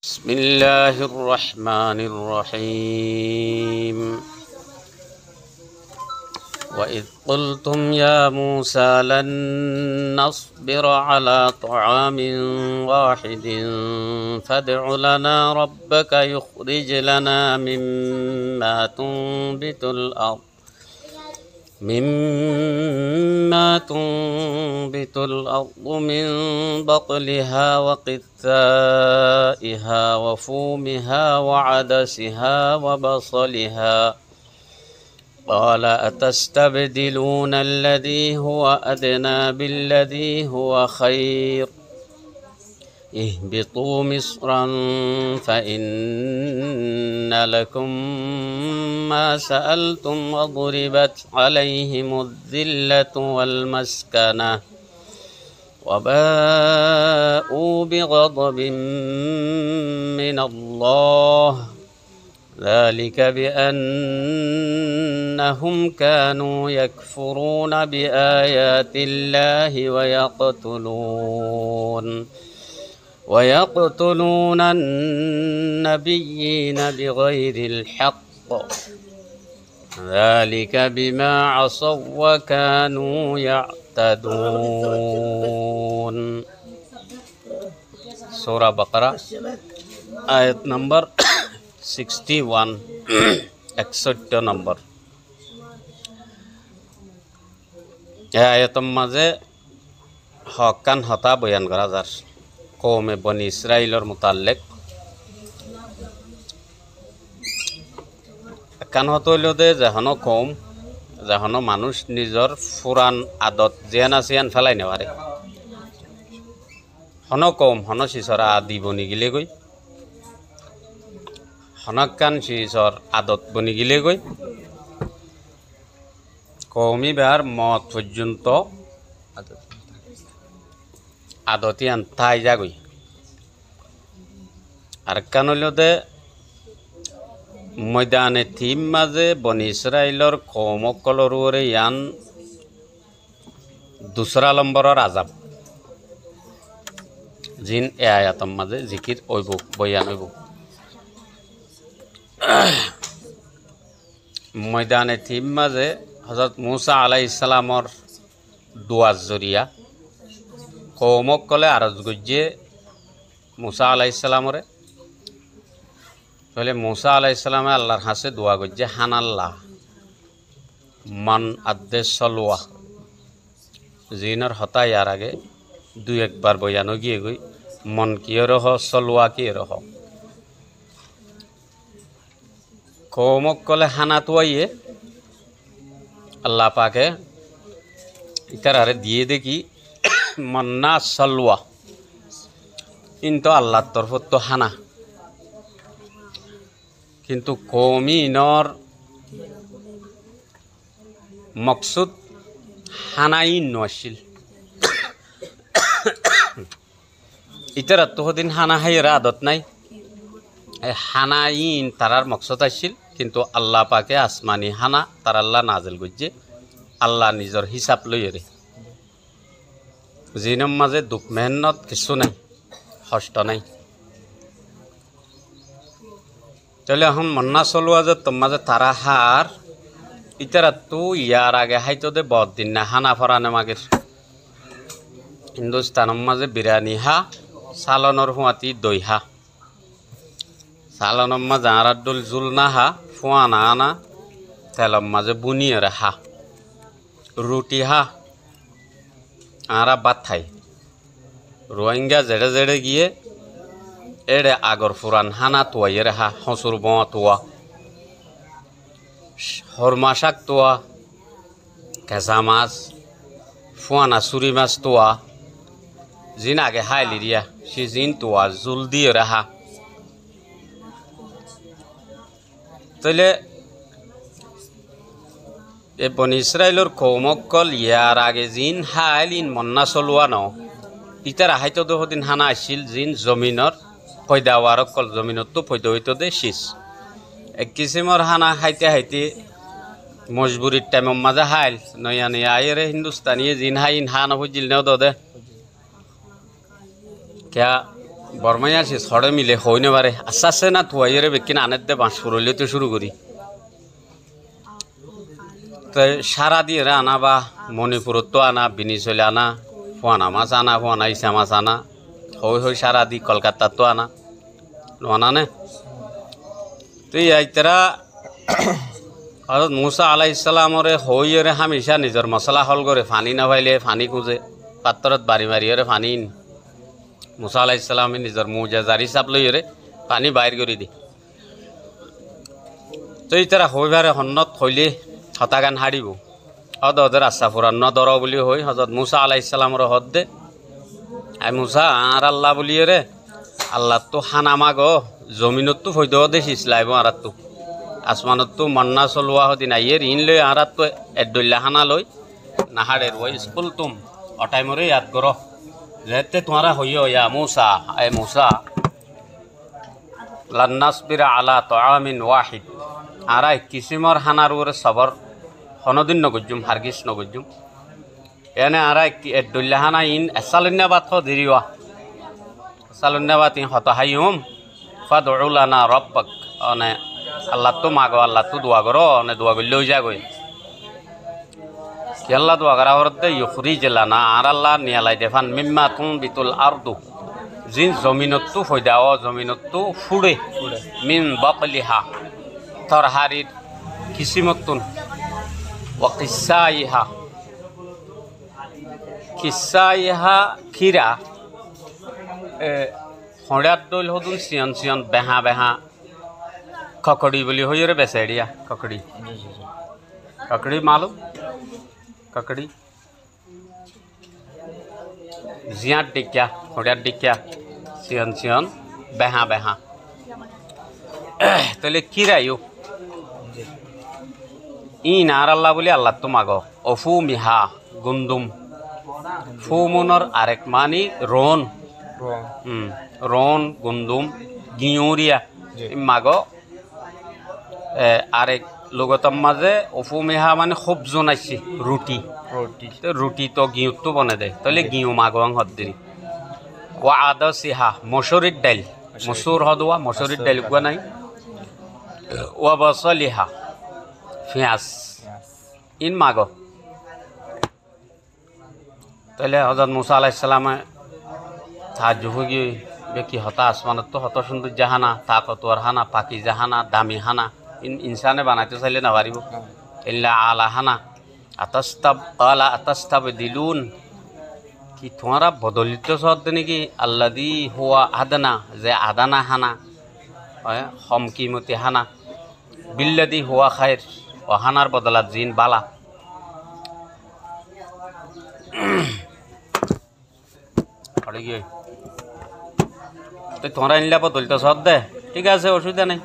بسم الله الرحمن الرحيم وإذ قلتم يا موسى لن نصبر على طعام واحد فادع لنا ربك يخرج لنا مما تنبت الأرض من بقلها وقثائها وفومها وعدسها وبصلها قال أتستبدلون الذي هو أدنى بالذي هو خير اهبطوا مصرا فإن لكم ما سألتم وضربت عليهم الذلة والمسكنة وباءوا بغضب من الله ذلك بأنهم كانوا يكفرون بآيات الله ويقتلون النبيين بغير الحق ذلك بما عصوا وكانوا يعتدون. سورة بقرة آية نمبر 61 61 নম্বর এই আয়াতের মাঝে হকান হতা বয়ান করা যার কওমে বনি ইসরাইলের মুতাল্লিক কান হত হইল দে যেহনো কম যেহনো মানুষ নিজর ফুরান আদত জিয়ান আসিয়ান ফেলাই নেওয়ারে হন কম হন শিশরা আদি বনি গিলে গই হনকান শিশর আদত বনি গিলে গই কৌমি বেহার মত পর্যন্ত আদতি আনতাই যাগই আর কান হইল দে ময়দানে থিম মাঝে বনি ইসরাইলর কৌমকলর ওরে ইয়ান দুসরা নম্বরের আজাব জিন এ আয়াতম মাঝে জিকির ওইব বয়ান ওইব ময়দানে থিম মাঝে হযরত মুসা আলাইহিস সালামর দুয়ার জরিয়া কৌমক কলে আরজ গজ্জে মুসা আলাইহিস সালামরে তাহলে মুসা আলাইহিস সালামে আল্লাহর হাসে দোয়া গজ্জে হানাল্লাহ মান আদেশ সলওয়া জিনর হতা ইয়ার আগে দুই একবার বয়ানো গিয়ে গই মন কিয়ে রহ সলওয়া কিয়ে রহ কৌমক কলে হানা তোয়াইয়ে আল্লাহ পাকে ইতারারে দিয়ে দেখি মন্না সলওয়া কিন্তু আল্লাহর তরফ তো হানা কিন্তু কৌমিনর মকসুদ হানাই নছিল ইতারা তোহদিন হানা হাইয়ের আদত নাই হানাইন তারার মকসদ আসছিল কিন্তু আল্লাহ পাকে আসমানি হানা তার আল্লাহ নাজেল গজ্জে আল্লাহ নিজর হিসাব লইরে জিনম মাঝে দুঃখ মেহনত কিছু নাই কষ্ট নাই তাহলে এখন মন্না চলোয়া যে তোর মাঝে তারা হার ইতারা তো ইয়ার আগে হাইতো দে বদ দিন না হানা ফরানে মাগের হিন্দুস্তানের মাঝে বিরিয়ানি হা সালনের হুয়াতি দই হা সালনের মাঝে আরাডুল জুল না হা ফুয়া না আনা তেলর মাঝে বুনিয়ে হা রুটি হা আরা বাত খাই রোহিঙ্গা জেড়ে জেড়ে গিয়ে এড়ে আগর ফুরান হানা তোয়াইয়ের হা হসুর বোয়া তোয়া হরমা শাক তোয়া কেঁচা মাছ ফুয়ানা চুরি মাছ তোয়া জিন আগে হাইলি দিয়া সে জিন তোয়া জুল দিয়ে রাহা তাইলে এ বনি ইসরাইলর কৌমকল ইয়ার আগে জিন হাইলিন মন্না চলোয়া ন ইতারা হাইতো দহদিন হানা আসছিল জিন জমিনৰ ফয়দাওয়ারকল জমিনত তো ফয়দা হইতো দে শীষ এক কিসিমর হানা হাইতে হাইতে মজবুরির টাইমের মাঝে হাইল নয়া নয়া আয়েরে হিন্দুস্তানি জিন হাইন হানা হইজিল নেও দে क्या বর্মাই আছে ছড়ে মিলে হই না পারে আস্তে আস্তে না থুয়াইয়ের বেকিন আনের দে বাঁশ ফুরইলে তো শুরু করি তো সারা দিয়ে আনা বা মণিপুরত তো আনা বিনিচলে আনা ফোয়ানা মাছ আনা ফোয়ানা ইসা মাছ আনা হই হই সারা দি কলকাতার তো আনা আনা নে তো এইতারা হযরত মুসা আলাইহিস সালামরে হইরে হামেশা নিজের মশলা হল করে পানি না পাইলে পানি খুঁজে পাত্রত বাড়ি মারিয়ে পানি মুসা আলাইহিস সালামে নিজের মুজাজার হিসাব লইরে পানি বাইর করে দি তো এইতারা হইবারে হন্নত হইলে হতাগান হারিব ওদের আশা ফুরান্ন দর বলি হই হযরত মুসা আলাইহিস সালামর হদ দে আই মুসা আর আল্লাহ বলিয়ে রে আল্লাহ তো হানা মাগ জমিনত তো ফৈদ দেখিস লাইব আর তো আসমানত তো মন্না চলোৱা হদিন আইয়ের ইন লই আর তো এডল্লা হানা লই নাহারের ওই স্কুল তুম অটাইমরে ইয়াদ কর যেতে তোমারা হইও ইয়া মুসা এ মুসা লান নাসবিরা আলা তাআমিন ওয়াহিদ আর কিসিমর হানার ওরে সবর হনদিন নগজুম হারগিস নগজুম এনে আর এডল্লা হানা ইন এসালন্না বাত দিরিওয়া এসালন্না বাত হত হাইয়ুম ফাদউ লানা রাব্বাক অনে আল্লাহ তো মাগো আল্লাহ তো দোয়া করো অনে দোয়া করলে হই যাগই কি আল্লাহ দোয়া করা হরতে ইখরিজ লানা আর আল্লাহ নিয়ালাই দেফান মিম্মা তুনবিতুল আরদু জিন জমিনত তো ফয়দাও জমিনত তো ফুড়ে মিন বাকলিহা তরহারির কিসিমতুন ওয়া কিসাইহা খিরা হড়াত দইল হদুন সিয়ন সিয়ন বেহা বেহা খকড়ি বলি হইরে বেসেড়িয়া খকড়ি খকড়ি মালুম খকড়ি জিয়াত ডিকিয়া হড়াত ডিকিয়া সিয়ন সিয়ন বেহা বেহা তাহলে কিরাইও ইন আর আল্লাহ বলি আল্লাহ তো মাগো অফু মিহা গুন্দুম ফুমুনর আরেক মানি রন রন গুন্দুম গিউরিয়া মাগো আরেক লগতম মাঝে অফুমিহা মানে খুব জনাইছি রুটি রুটি তো গিউ তো বনে দেয় তাহলে গিউ মাগো হদ্দিরি ওয়া আদসিহা মসুরির ডাইল মসুর হদওয়া মসুরির ডাইল গুয়া নাই ওয়া বসলিহা পেঁয়াজ ইন মাগো তাহলে হযরত মুসা আলাইহিস সালামে সাহায্য হয়ে বেকি হতা আসমানত তো হত সুন্দর জাহানা তাকতওয়ার হানা পাকি জাহানা দামি হানা ইনসানে বানাইতে চাইলে না পারিব ইল্লা আলা হানা আতাস্তাব দিলুন কি তোমারা বদলিত শব্দ নাকি আল্লাদি হুয়া আদানা যে আদানা হানা হম কিমতি হানা বিল্লাদি হুয়া খায়ের ও হানার বদলাত জিন বালা তোমরা ইনলা বদলিত শব্দ দে ঠিক আছে অসুবিধা নেই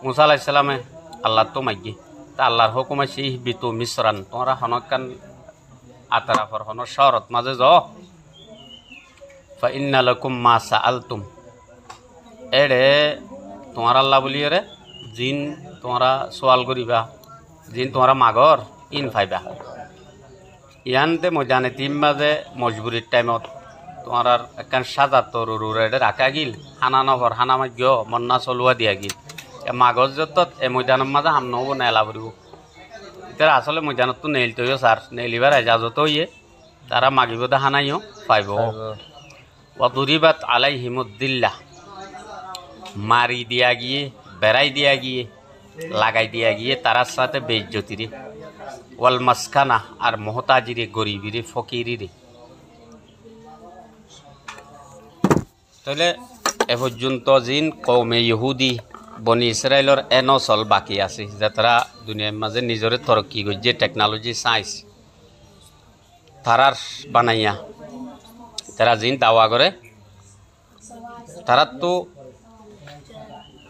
মুসা আলাইহিস সালামে আল্লাহ তো মাইগি তা আল্লাহর হুকুম আছে বিতু মিসরান তোমরা হনকান আতরাফর হন শরত মাঝে যাও ফা ইন্না লাকুম মা সাআলতুম এড়ে তোমার আল্লাহ বলিয়ে রে জিন তোমরা সওয়াল করিবা জিন তোমরা মাগর ইন ফাইবা ইয়ানতে মজানে তিন মাঝে মজবুরির টাইমত তোমার একান সাজা তোর রুরে রাখা গিল হানা নভর হানা মাগ্য মন্না চলোৱা দিয়া গিল মাগজ যতত এ ময়দানের মাঝে হাম নহব নেলা পড়ব এটা আসলে ময়দানত তো নেইল তৈও সার নেইলিবার এজাজত হইয়ে তারা মাগিব দে হানাইও পাইব ওয়াদুরিবাত আলাইহিমুদ্দিল্লাহ মারি দিয়া গিয়ে বেড়াই দিয়া গিয়ে লাগাই দিয়া গিয়ে তারার সাথে বেইজ্জতিরে ওয়াল মাসকানা আর মোহতাজিরে গরিবিরে ফকিরিরে তাহলে এ পর্যন্ত জিন কৌমে ইহুদি বনি ইসরায়েলর এনসল বাকি আছে যে তারা দুনিয়ার মাঝে নিজরে তরক্কি করছে টেকনোলজি সায়েন্স তারার বানাইয়া তারা জিন দাওয়া করে তারা তো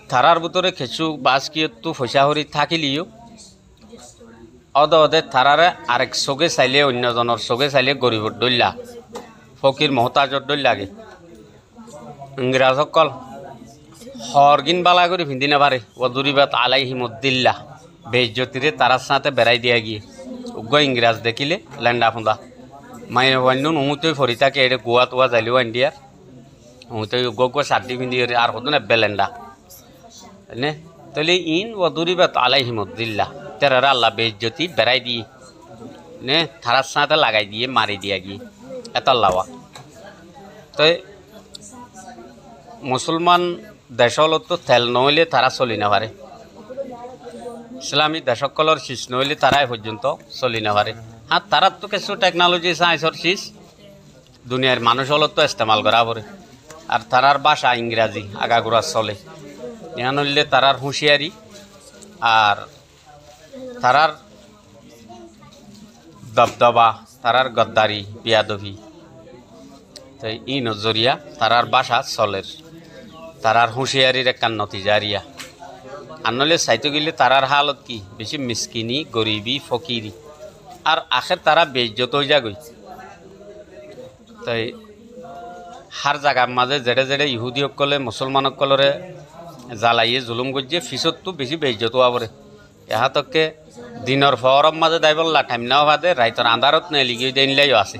তারার ভিতরে খেচু বাস কিয় তো পয়সা হরি থাকিলিও অদে তারারে আরেক চোখে চাইলে অন্যজনের চোখে চাইলে গরিবর দল্যা ফকির মহতাজর দল লাগে ইংরাজসকল হরগিন বালা করে ভিন্দি না পারে ওদুরিবাত আলাইহিমুদ্দিল্লাহ বেইজ্জতিরে তারার সাথে বেড়াই দিয়া গিয়ে উগ্র ইংরাজ দেখিলে ল্যান্ডা ফুঁদা মায়ের অন্য নমুতই ফরি থাকে এটা গোয়া তোয়া যাইলেও ইন্ডিয়ার তো গো সার্টি পিন্ধি আর হতো না বেলেন্ডা নে তাহলে ইন ওদুরিবাত আলাইহিমুদ্দিল্লাহ তেরার আল্লাহ বেজ্জতি বেড়াই দিয়ে নে থারার সাথে লাগাই দিয়ে মারি দিয়া গিয়ে এত লাওয়া তো মুসলমান দেশ হলত তো তেল নহলে তারা চলি না পারে ইসলামী দেশসকলের শীষ নহলে তারাই পর্যন্ত চলি না পারে হ্যাঁ তারার তো কিছু টেকনোলজি সায়েন্সর শীষ দুনিয়ার মানুষ হলত তো ইস্তেমাল করা পড়ে আর তারার ভাষা ইংরাজি আগাগোড়া চলে ইহান হইলে তারার হুঁশিয়ারি আর তারার দবদবা তারার গদ্দারি বিয়াদবি তো ই নজরিয়া তারার বাসা চলের তারার হুঁশিয়ারির একটা নতিজারিয়া আনলে চাইতে গেলে তারার হালত কি বেশি মিসকিনি গরিবি ফকিরি আর আখের তারা বেইজ্জত হয়ে যা গই তাই হার জায়গার মাঝে জেড়ে জেড়ে ইহুদি সকলে মুসলমান সকলরে জ্বালাইয়ে জুলুম করছে ফিসতো বেশি বেইজ্জত হওয়া পরে এহাতকে দিনের ফরম মাঝে দাই বললা টাইম নাও বাদে রাইতর আন্ধারত নেই লিগিয়ে দিনলাইও আছে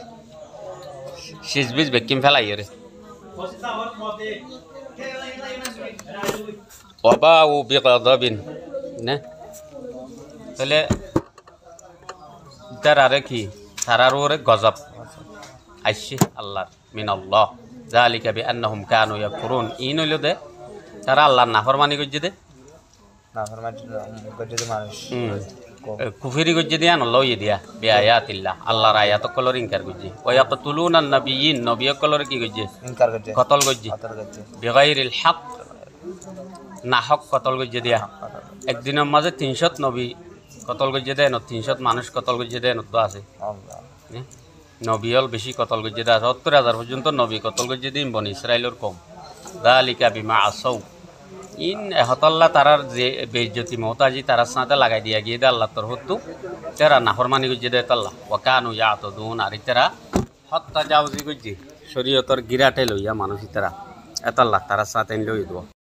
সিজ বিজ বেকিম ফেলাই রে অবা ও বেকদিন নে তাহলে তার আরে কি তারার ওরে গজব আইসি আল্লাহ মিনাল্লাহ যালিকা বিআন্নাহুম কানু ইয়াকফুরুন ইন হইল দে তারা আল্লাহর নাফরমানি করছে দে কুফিরি করছে দিয়া নল্লাহ দিয়া বিআয়াতিল্লাহ আল্লাহর আয়াত কলর ইনকার করছে ওয়ায়াকতুলুনা নাবিয়িন নবী কলর কি করছে ইনকার করছে কতল করছে বিগাইরিল হক না হক কতল করছে দিয়া একদিনের মাঝে 300 নবী কতল করছে দেন 300 মানুষ কতল করছে দেন তো আছে নবী হল বেশি কতল করছে দেয় 70,000 পর্যন্ত নবী কতল করছে দিন বনি ইসরাইলের কম যালিকা বিমা আসাউ ইন এহতাল্লাহ তারার যে বেইজ্জতি মহতাজি তারার সাথে লাগাই দিয়া গিয়ে দে আল্লাহ তোর হতো তেরা নাফরমানি করছে দে তাল্লাহ ওয়াকানু ইয়াতুদুন আর ইতারা হত্যা যাওজি করছে শরীয়তর গিরাটে লইয়া মানুষ ইতারা এতাল্লাহ তারার সাথে লই দেব